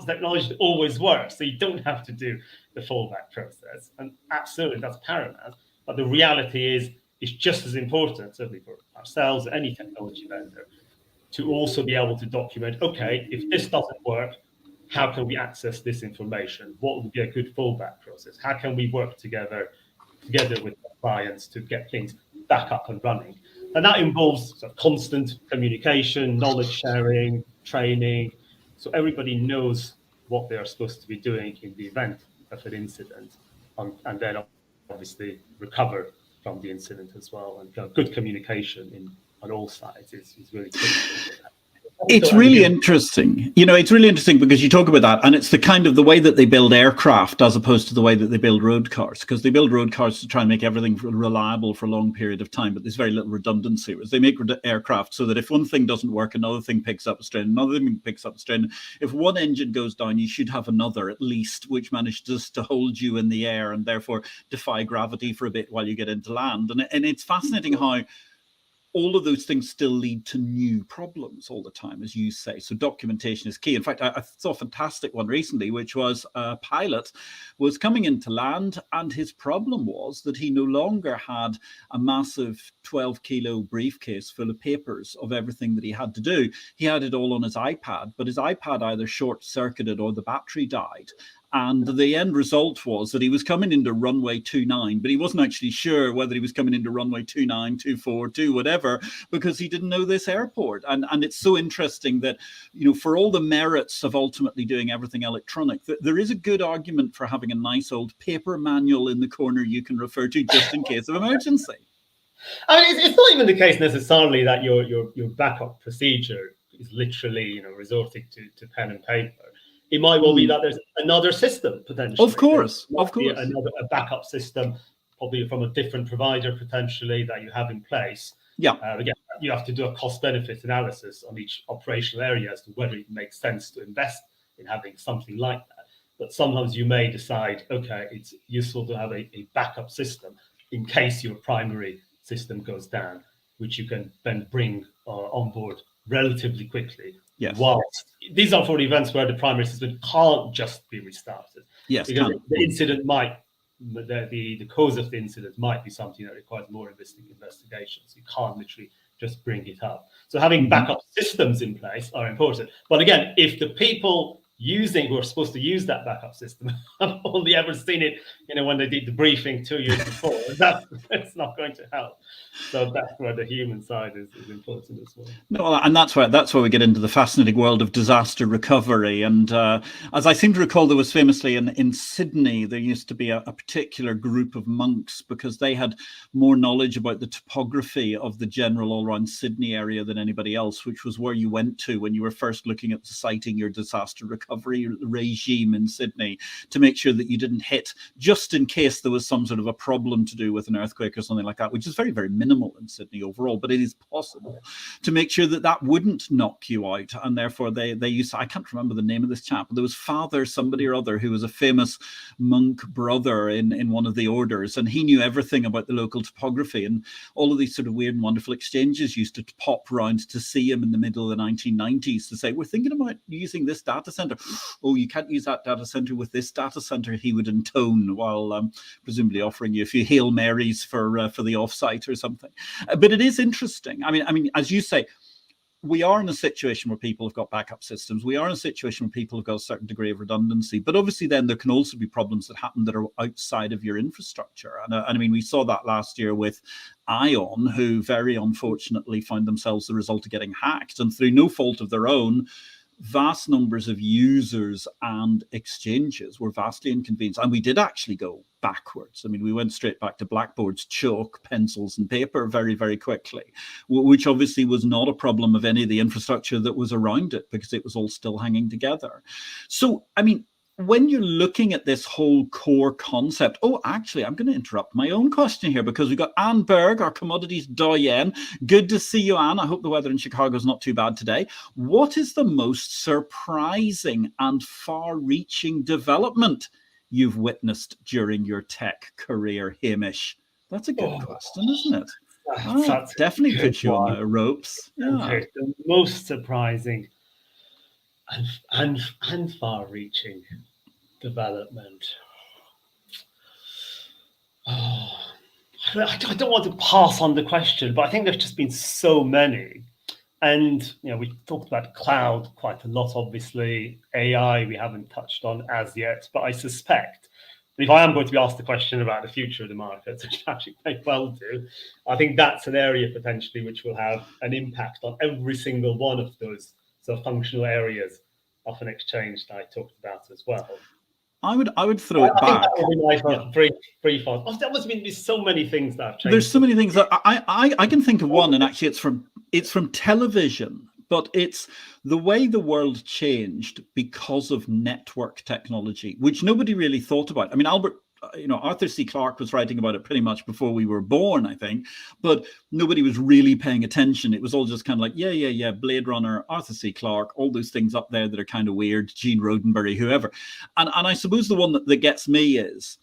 [SPEAKER 2] technology to always work, so you don't have to do the fallback process. And absolutely, that's paramount. But the reality is, it's just as important, certainly for ourselves, any technology vendor, to also be able to document, okay, if this doesn't work, how can we access this information? What would be a good fallback process? How can we work together with clients to get things back up and running? And that involves sort of constant communication, knowledge sharing, training, so everybody knows what they are supposed to be doing in the event of an incident, and then obviously recover from the incident as well. And good communication on all sides is really critical.
[SPEAKER 1] It's really interesting. It's really interesting because you talk about that, and it's the kind of the way that they build aircraft as opposed to the way that they build road cars, because they build road cars to try and make everything reliable for a long period of time, but there's very little redundancy. Whereas they make aircraft so that if one thing doesn't work, another thing picks up a strain, another thing picks up a strain. If one engine goes down, you should have another at least, which manages to hold you in the air and therefore defy gravity for a bit while you get into land. And it's fascinating how all of those things still lead to new problems all the time, as you say. So documentation is key. In fact, I saw a fantastic one recently, which was a pilot was coming into land, and his problem was that he no longer had a massive 12-kilo briefcase full of papers of everything that he had to do. He had it all on his iPad, but his iPad either short-circuited or the battery died. And the end result was that he was coming into runway 29, but he wasn't actually sure whether he was coming into runway 29, 24, 2, whatever, because he didn't know this airport. And it's so interesting that, for all the merits of ultimately doing everything electronic, there is a good argument for having a nice old paper manual in the corner you can refer to just in case of emergency.
[SPEAKER 2] I mean, it's not even the case necessarily that your backup procedure is literally, resorting to pen and paper. It might well be that there's another system potentially.
[SPEAKER 1] Of course.
[SPEAKER 2] A backup system, probably from a different provider potentially, that you have in place.
[SPEAKER 1] Yeah.
[SPEAKER 2] Again, you have to do a cost-benefit analysis on each operational area as to whether it makes sense to invest in having something like that. But sometimes you may decide, okay, it's useful to have a backup system in case your primary system goes down, which you can then bring on board relatively quickly.
[SPEAKER 1] Yes.
[SPEAKER 2] Whilst these are for events where the primary system can't just be restarted.
[SPEAKER 1] Yes.
[SPEAKER 2] Because the incident the cause of the incident might be something that requires more investigations. You can't literally just bring it up. So having backup systems in place are important. But again, if the people who are supposed to use that backup system have only ever seen it, when they did the briefing 2 years before, that's not going to help. So that's where the human side is important as well.
[SPEAKER 1] No, and that's where we get into the fascinating world of disaster recovery. And as I seem to recall, there was famously in Sydney, there used to be a particular group of monks, because they had more knowledge about the topography of the general all-round Sydney area than anybody else, which was where you went to when you were first looking at citing your disaster recovery regime in Sydney, to make sure that you didn't hit, just in case there was some sort of a problem to do with an earthquake or something like that, which is very, very minimal in Sydney overall, but it is possible to make sure that wouldn't knock you out. And therefore they used to, I can't remember the name of this chap, but there was Father somebody or other who was a famous monk brother in one of the orders, and he knew everything about the local topography, and all of these sort of weird and wonderful exchanges used to pop round to see him in the middle of the 1990s to say, we're thinking about using this data center. Oh, you can't use that data center with this data center, he would intone, while presumably offering you a few Hail Marys for the offsite or something. But it is interesting. I mean, as you say, we are in a situation where people have got backup systems. We are in a situation where people have got a certain degree of redundancy. But obviously then there can also be problems that happen that are outside of your infrastructure. And I mean, we saw that last year with Ion, who very unfortunately found themselves the result of getting hacked. And through no fault of their own, vast numbers of users and exchanges were vastly inconvenienced. And we did actually go backwards. I mean, we went straight back to blackboards, chalk, pencils, and paper very, very quickly, which obviously was not a problem of any of the infrastructure that was around it, because it was all still hanging together. So, I mean, when you're looking at this whole core concept, actually, I'm going to interrupt my own question here because we've got Anne Berg, our commodities doyen. Good to see you, Anne. I hope the weather in Chicago is not too bad today. What is the most surprising and far-reaching development you've witnessed during your tech career, Hamish? That's a good question, isn't it?
[SPEAKER 2] That's
[SPEAKER 1] definitely puts you on the ropes. Yeah.
[SPEAKER 2] Okay. The most surprising and far-reaching development. I don't want to pass on the question, but I think there's just been so many. And we talked about cloud quite a lot, obviously. AI we haven't touched on as yet, but I suspect that if I am going to be asked the question about the future of the market, which I actually may well do, I think that's an area potentially which will have an impact on every single one of those sort of functional areas of an exchange that I talked about as well.
[SPEAKER 1] I would throw it back.
[SPEAKER 2] That would be my brief on. There must be so many things that have changed.
[SPEAKER 1] There's so many things that I can think of one, and actually it's from television, but it's the way the world changed because of network technology, which nobody really thought about. I mean, Arthur C. Clarke was writing about it pretty much before we were born, I think, but nobody was really paying attention. It was all just kind of like, yeah, Blade Runner, Arthur C. Clarke, all those things up there that are kind of weird, Gene Roddenberry, whoever. And I suppose the one that gets me is,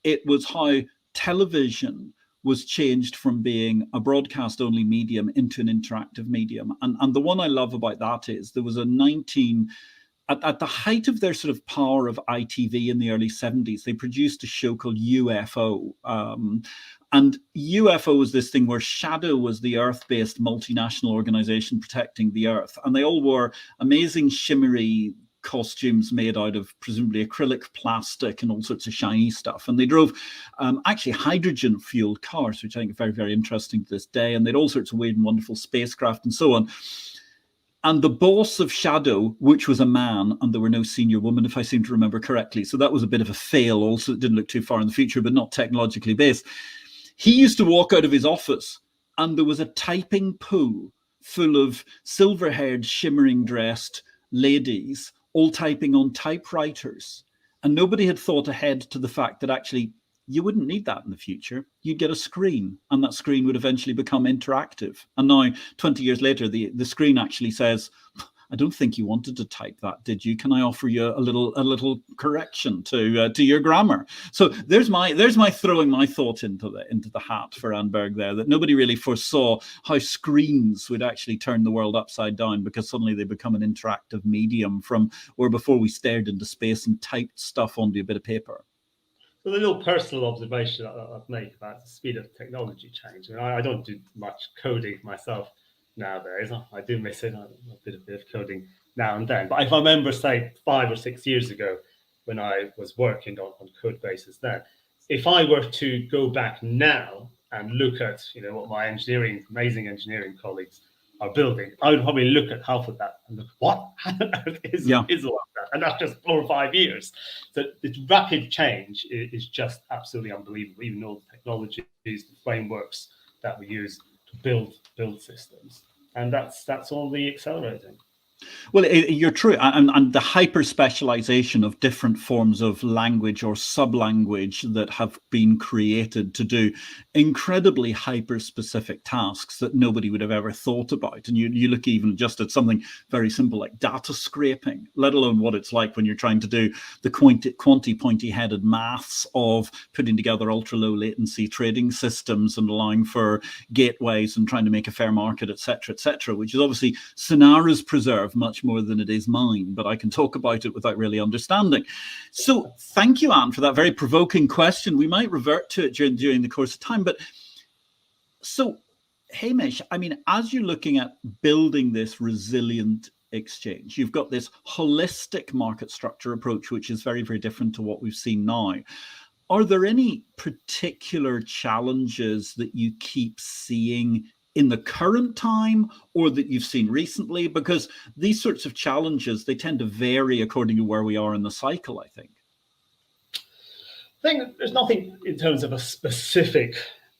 [SPEAKER 1] it was how television was changed from being a broadcast only medium into an interactive medium. And the one I love about that is there was at the height of their sort of power of ITV in the early 70s, they produced a show called UFO. And UFO was this thing where Shadow was the Earth-based multinational organization protecting the Earth. And they all wore amazing shimmery costumes made out of presumably acrylic plastic and all sorts of shiny stuff. And they drove actually hydrogen-fueled cars, which I think are very, very interesting to this day. And they had all sorts of weird and wonderful spacecraft and so on. And the boss of Shadow, which was a man, and there were no senior women, if I seem to remember correctly. So that was a bit of a fail also. It didn't look too far in the future, but not technologically based. He used to walk out of his office and there was a typing pool full of silver-haired, shimmering dressed ladies, all typing on typewriters. And nobody had thought ahead to the fact that actually you wouldn't need that in the future. You'd get a screen, and that screen would eventually become interactive. And now, 20 years later, the screen actually says, I don't think you wanted to type that, did you? Can I offer you a little correction to your grammar? So there's my throwing my thought into the hat for Anne Berg there, that nobody really foresaw how screens would actually turn the world upside down, because suddenly they become an interactive medium from where before we stared into space and typed stuff onto a bit of paper.
[SPEAKER 2] So the little personal observation I'd make about the speed of technology change. I don't do much coding myself nowadays. I do miss it. I do a bit of coding now and then. But if I remember, say, 5 or 6 years ago, when I was working on code bases then, if I were to go back now and look at what my amazing engineering colleagues are building, I would probably look at half of that and look, what is all of that? And that's just 4 or 5 years. So the rapid change is just absolutely unbelievable, even all the technologies, the frameworks that we use to build systems. And that's all the accelerating.
[SPEAKER 1] Well, you're true. And the hyper specialization of different forms of language or sub-language that have been created to do incredibly hyper specific tasks that nobody would have ever thought about. And you look even just at something very simple like data scraping, let alone what it's like when you're trying to do the pointy headed maths of putting together ultra low latency trading systems and allowing for gateways and trying to make a fair market, et cetera, which is obviously Sinara's preserve much more than it is mine, but I can talk about it without really understanding. So thank you, Anne, for that very provoking question. We might revert to it during the course of time, but so Hamish, I mean, as you're looking at building this resilient exchange, you've got this holistic market structure approach, which is very, very different to what we've seen now. Are there any particular challenges that you keep seeing in the current time or that you've seen recently? Because these sorts of challenges, they tend to vary according to where we are in the cycle, I think.
[SPEAKER 2] I think there's nothing in terms of a specific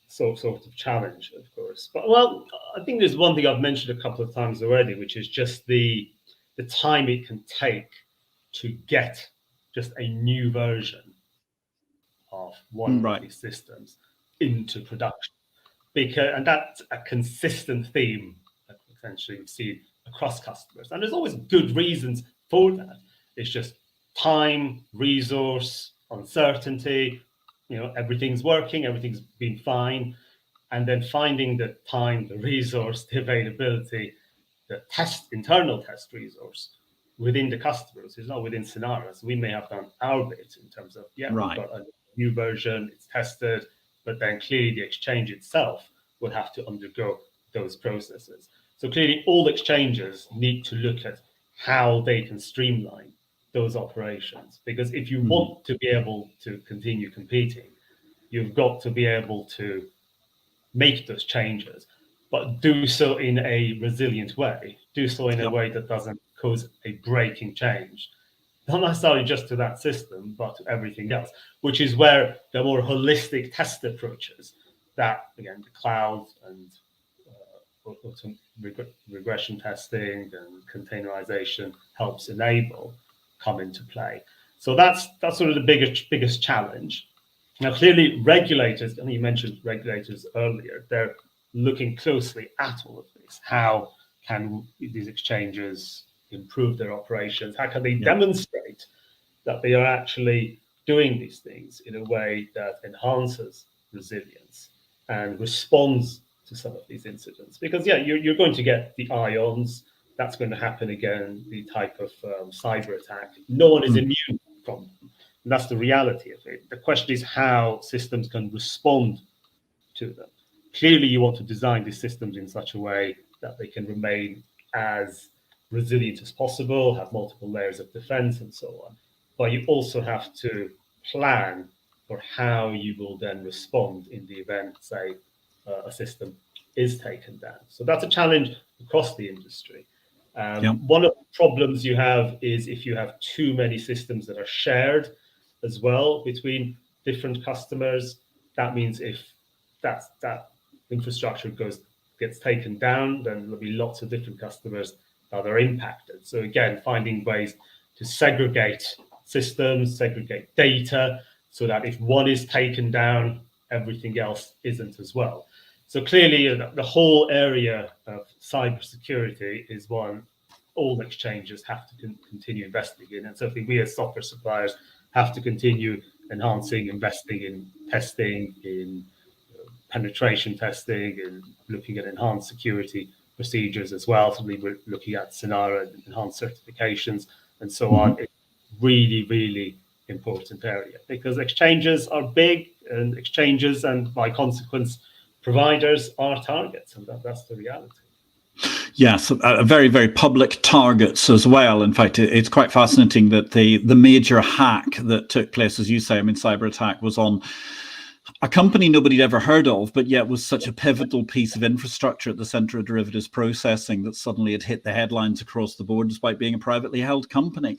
[SPEAKER 2] sort of challenge, of course. But, well, I think there's one thing I've mentioned a couple of times already, which is just the time it can take to get just a new version of one of these systems into production. And that's a consistent theme that essentially we see across customers. And there's always good reasons for that. It's just time, resource, uncertainty, everything's working, everything's been fine. And then finding the time, the resource, the availability, the internal test resource within the customers is not within Sinara. So we may have done our bit in terms of, we've got a new version, it's tested, but then clearly the exchange itself will have to undergo those processes. So clearly all exchanges need to look at how they can streamline those operations, because if you want to be able to continue competing, you've got to be able to make those changes, but do so in a resilient way, do so in a way that doesn't cause a breaking change, not necessarily just to that system, but to everything else, which is where the more holistic test approaches that, again, the cloud and regression testing and containerization helps enable come into play. So that's sort of the biggest challenge. Now, clearly, regulators, and you mentioned regulators earlier, they're looking closely at all of this. How can these exchanges improve their operations? How can they demonstrate that they are actually doing these things in a way that enhances resilience and responds to some of these incidents? Because, you're going to get the ions. That's going to happen again, the type of cyber attack. No one is immune from them. And that's the reality of it. The question is how systems can respond to them. Clearly, you want to design these systems in such a way that they can remain as resilient as possible, have multiple layers of defense and so on. But you also have to plan for how you will then respond in the event, say, a system is taken down. So that's a challenge across the industry. One of the problems you have is if you have too many systems that are shared as well between different customers. That means if that infrastructure gets taken down, then there'll be lots of different customers that are impacted. So again, finding ways to segregate systems, segregate data, so that if one is taken down, everything else isn't as well. So clearly, the whole area of cybersecurity is one all exchanges have to continue investing in, and certainly we as software suppliers have to continue enhancing, investing in testing, in penetration testing, and looking at enhanced security procedures as well. So we're looking at Sinara and enhanced certifications and so on. It's really, really important area, because exchanges are big, and exchanges, and by consequence, providers are targets, and that's the reality.
[SPEAKER 1] Yes, very, very public targets as well. In fact, it's quite fascinating that the major hack that took place, as you say, cyber attack, was on a company nobody'd ever heard of, but yet was such a pivotal piece of infrastructure at the center of derivatives processing that suddenly it hit the headlines across the board, despite being a privately held company.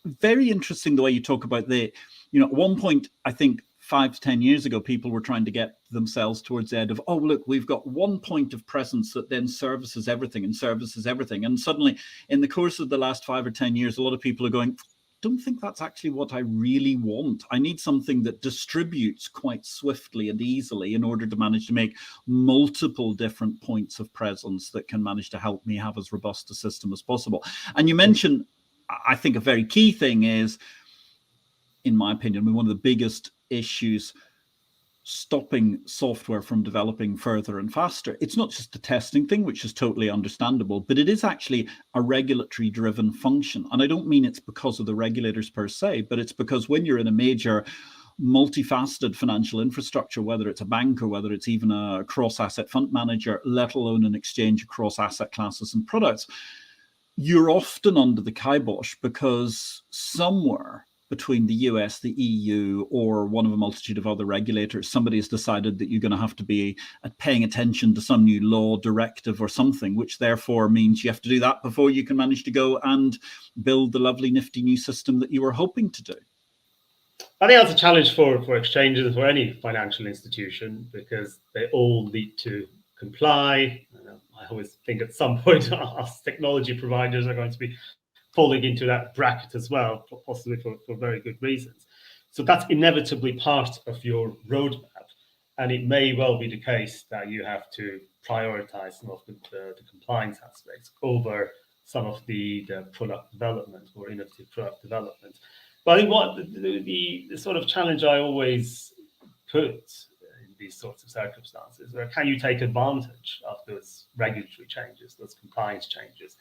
[SPEAKER 1] Very interesting the way you talk about at one point, I think 5 to 10 years ago, people were trying to get themselves towards the end of, oh, look, we've got one point of presence that then services everything. And suddenly, in the course of the last 5 or 10 years, a lot of people are going, don't think that's actually what I really want. I need something that distributes quite swiftly and easily in order to manage to make multiple different points of presence that can manage to help me have as robust a system as possible. And you mentioned, I think a very key thing is, in my opinion, one of the biggest issues stopping software from developing further and faster. It's not just a testing thing, which is totally understandable, but it is actually a regulatory driven function. And I don't mean it's because of the regulators per se, but it's because when you're in a major multifaceted financial infrastructure, whether it's a bank or whether it's even a cross-asset fund manager, let alone an exchange across asset classes and products, you're often under the kibosh because somewhere between the US, the EU, or one of a multitude of other regulators, somebody has decided that you're going to have to be paying attention to some new law, directive, or something, which therefore means you have to do that before you can manage to go and build the lovely, nifty new system that you were hoping to do.
[SPEAKER 2] I think that's a challenge for exchanges, for any financial institution, because they all need to comply. I always think at some point us technology providers are going to be falling into that bracket as well, possibly for very good reasons. So that's inevitably part of your roadmap. And it may well be the case that you have to prioritize some of the compliance aspects over some of the product development or innovative product development. But I think what the sort of challenge I always put in these sorts of circumstances, where can you take advantage of those regulatory changes, those compliance changes,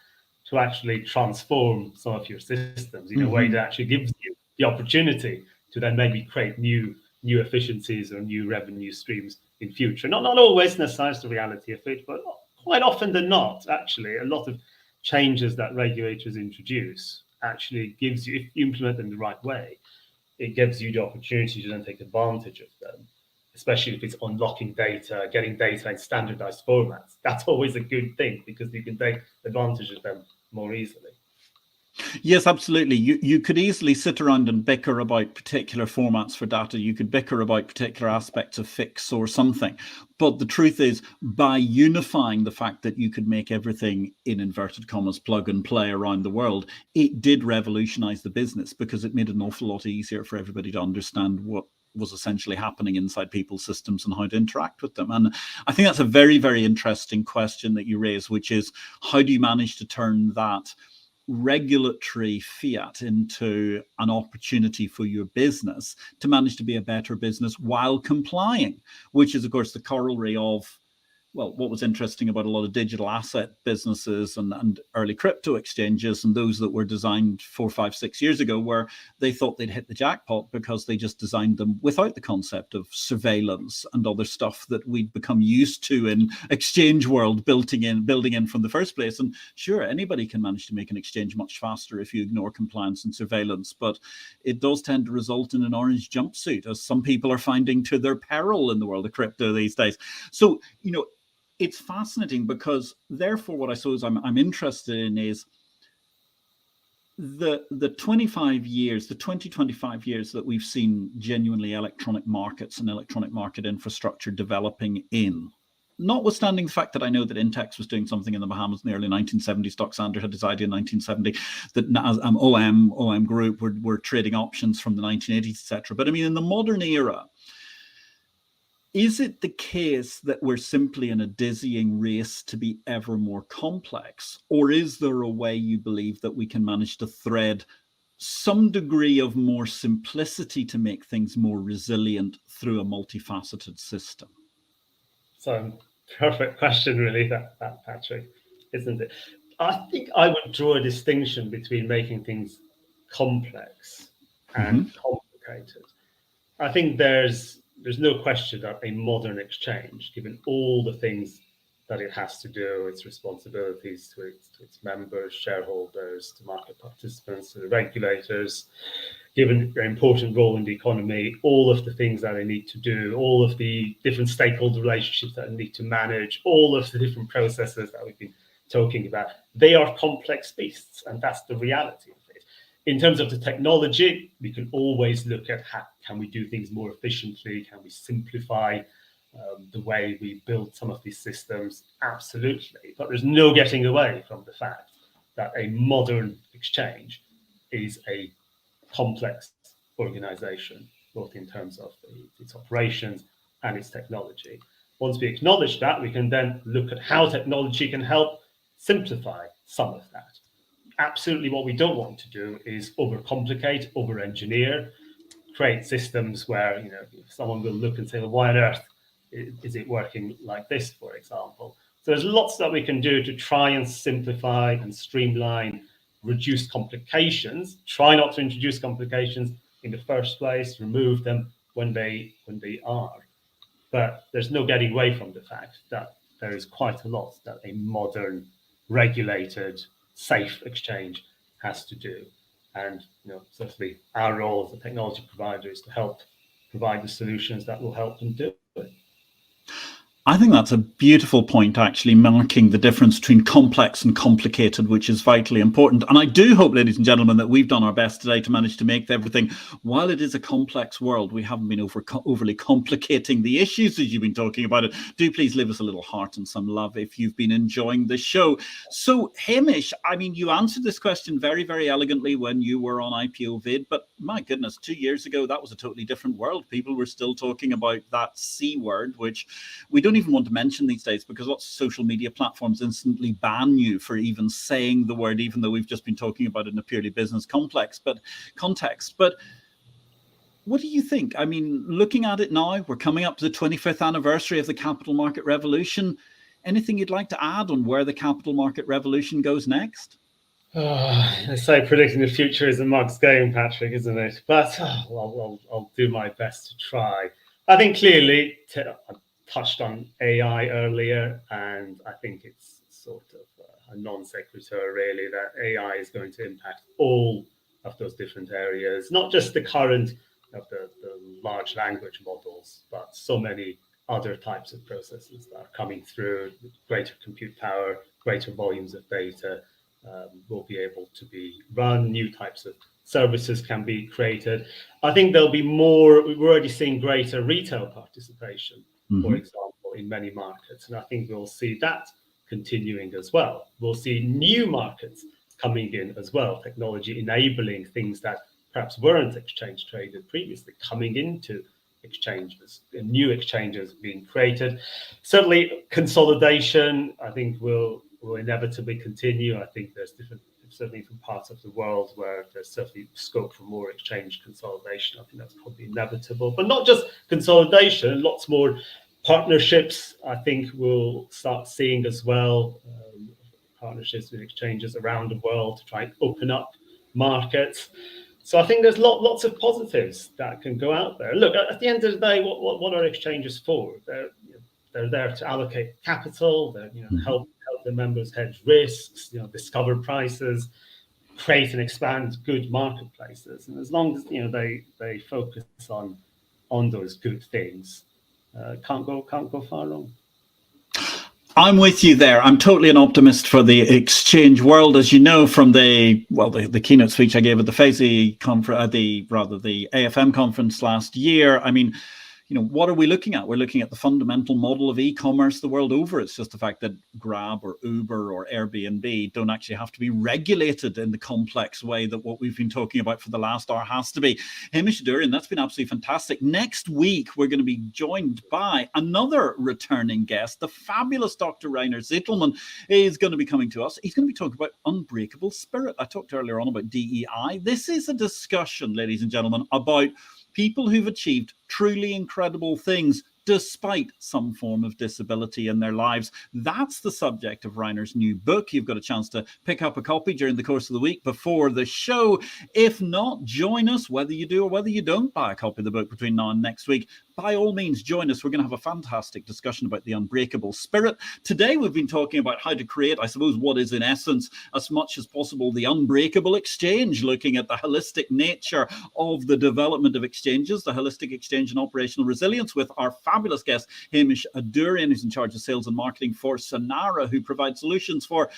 [SPEAKER 2] to actually transform some of your systems in a way that actually gives you the opportunity to then maybe create new efficiencies or new revenue streams in future. Not always necessarily the reality of it, but quite often than not, actually, a lot of changes that regulators introduce actually gives you, if you implement them the right way, it gives you the opportunity to then take advantage of them, especially if it's unlocking data, getting data in standardized formats. That's always a good thing because you can take advantage of them more easily.
[SPEAKER 1] Yes, absolutely. You could easily sit around and bicker about particular formats for data. You could bicker about particular aspects of fix or something. But the truth is, by unifying the fact that you could make everything in inverted commas plug and play around the world, it did revolutionize the business because it made it an awful lot easier for everybody to understand what was essentially happening inside people's systems and how to interact with them. And I think that's a very, very interesting question that you raise, which is how do you manage to turn that regulatory fiat into an opportunity for your business to manage to be a better business while complying, which is, of course, the corollary of, well, what was interesting about a lot of digital asset businesses and early crypto exchanges and those that were designed 4, 5, 6 years ago, where they thought they'd hit the jackpot because they just designed them without the concept of surveillance and other stuff that we'd become used to in exchange world, building in from the first place. And sure, anybody can manage to make an exchange much faster if you ignore compliance and surveillance, but it does tend to result in an orange jumpsuit, as some people are finding to their peril in the world of crypto these days. So, it's fascinating because therefore what I suppose I'm interested in is the 25 years, the 25 years that we've seen genuinely electronic markets and electronic market infrastructure developing in. Notwithstanding the fact that I know that Intex was doing something in the Bahamas in the early 1970s, Stock Sander had his idea in 1970, that OM Group were trading options from the 1980s, etc. But I mean, in the modern era, is it the case that we're simply in a dizzying race to be ever more complex? Or is there a way you believe that we can manage to thread some degree of more simplicity to make things more resilient through a multifaceted system?
[SPEAKER 2] So, perfect question, really, that Patrick, isn't it? I think I would draw a distinction between making things complex and complicated. I think there's no question that a modern exchange, given all the things that it has to do, its responsibilities to its members, shareholders, to market participants, to the regulators, given their important role in the economy, all of the things that they need to do, all of the different stakeholder relationships that they need to manage, all of the different processes that we've been talking about, they are complex beasts, and that's the reality of it. In terms of the technology, we can always look at how can we do things more efficiently, can we simplify the way we build some of these systems? Absolutely. But there's no getting away from the fact that a modern exchange is a complex organization, both in terms of its operations and its technology. Once we acknowledge that, we can then look at how technology can help simplify some of that. Absolutely what we don't want to do is overcomplicate, over-engineer, create systems where someone will look and say, well, why on earth is it working like this, for example? So there's lots that we can do to try and simplify and streamline, reduce complications, try not to introduce complications in the first place, remove them when they are. But there's no getting away from the fact that there is quite a lot that a modern, regulated, safe exchange has to do. And certainly our role as a technology provider is to help provide the solutions that will help them do it.
[SPEAKER 1] I think that's a beautiful point, actually, marking the difference between complex and complicated, which is vitally important. And I do hope, ladies and gentlemen, that we've done our best today to manage to make everything, while it is a complex world, we haven't been overly complicating the issues as you've been talking about it. Do please leave us a little heart and some love if you've been enjoying the show. So, Hamish, I mean, you answered this question very, very elegantly when you were on IPO-VID, but my goodness, 2 years ago, that was a totally different world. People were still talking about that C word, which we don't even want to mention these days because lots of social media platforms instantly ban you for even saying the word, even though we've just been talking about it in a purely business context. But what do you think? I mean, looking at it now, we're coming up to the 25th anniversary of the capital market revolution. Anything you'd like to add on where the capital market revolution goes next?
[SPEAKER 2] I say predicting the future is a mug's game, Patrick, isn't it? But I'll do my best to try. I think clearly, I touched on AI earlier, and I think it's sort of a non sequitur, really, that AI is going to impact all of those different areas, not just the current of the large language models, but so many other types of processes that are coming through, greater compute power, greater volumes of data. Will be able to be run, new types of services can be created. I think there'll be more, we're already seeing greater retail participation, for example, in many markets. And I think we'll see that continuing as well. We'll see new markets coming in as well, technology enabling things that perhaps weren't exchange traded previously, coming into exchanges, new exchanges being created. Certainly consolidation, I think will inevitably continue. I think there's certainly different parts of the world where there's certainly scope for more exchange consolidation. I think that's probably inevitable, but not just consolidation, lots more partnerships I think we'll start seeing as well, partnerships with exchanges around the world to try and open up markets. So I think there's lots of positives that can go out there. Look, at the end of the day, what are exchanges for? They're there to allocate capital, they're help the members hedge risks, discover prices, create and expand good marketplaces. And as long as they focus on those good things, can't go far wrong.
[SPEAKER 1] I'm with you there. I'm totally an optimist for the exchange world, as you know from the keynote speech I gave at the FASE conference, the AFM conference last year. I mean, what are we looking at? We're looking at the fundamental model of e-commerce the world over. It's just the fact that Grab or Uber or Airbnb don't actually have to be regulated in the complex way that what we've been talking about for the last hour has to be. Hamish Adourian, that's been absolutely fantastic. Next week, we're going to be joined by another returning guest. The fabulous Dr. Rainer Zittelmann is going to be coming to us. He's going to be talking about unbreakable spirit. I talked earlier on about DEI. This is a discussion, ladies and gentlemen, about people who've achieved truly incredible things despite some form of disability in their lives. That's the subject of Rainer's new book. You've got a chance to pick up a copy during the course of the week before the show. If not, join us, whether you do or whether you don't buy a copy of the book between now and next week. By all means, join us. We're going to have a fantastic discussion about the unbreakable spirit. Today, we've been talking about how to create, I suppose, what is in essence, as much as possible, the unbreakable exchange, looking at the holistic nature of the development of exchanges, the holistic exchange and operational resilience with our fabulous guest, Hamish Adourian, who's in charge of sales and marketing for Sinara, who provides solutions for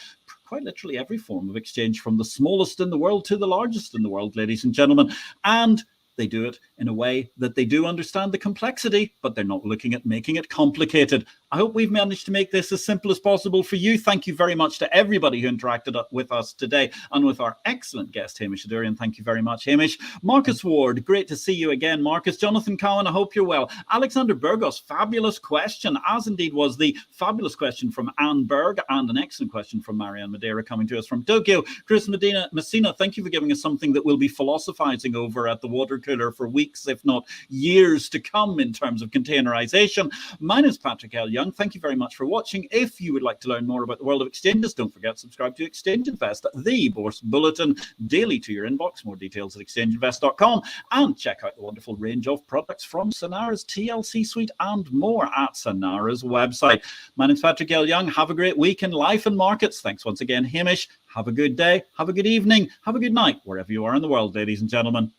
[SPEAKER 1] quite literally every form of exchange, from the smallest in the world to the largest in the world, ladies and gentlemen. And they do it in a way that they do understand the complexity, but they're not looking at making it complicated. I hope we've managed to make this as simple as possible for you. Thank you very much to everybody who interacted with us today and with our excellent guest, Hamish Adourian. Thank you very much, Hamish. Marcus Ward, great to see you again, Marcus. Jonathan Cowan, I hope you're well. Alexander Burgos, fabulous question, as indeed was the fabulous question from Anne Berg and an excellent question from Marianne Madeira coming to us from Tokyo. Chris Messina, thank you for giving us something that we'll be philosophizing over at the water cooler for weeks, if not years to come, in terms of containerization. My name is Patrick L. Young. Thank you very much for watching. If you would like to learn more about the world of exchanges, don't forget to subscribe to Exchange Invest, the Bourse Bulletin, daily to your inbox. More details at exchangeinvest.com, and check out the wonderful range of products from Sinara's TLC suite and more at Sinara's website. My name is Patrick L. Young. Have a great week in life and markets. Thanks once again, Hamish. Have a good day, have a good evening, have a good night, wherever you are in the world, ladies and gentlemen.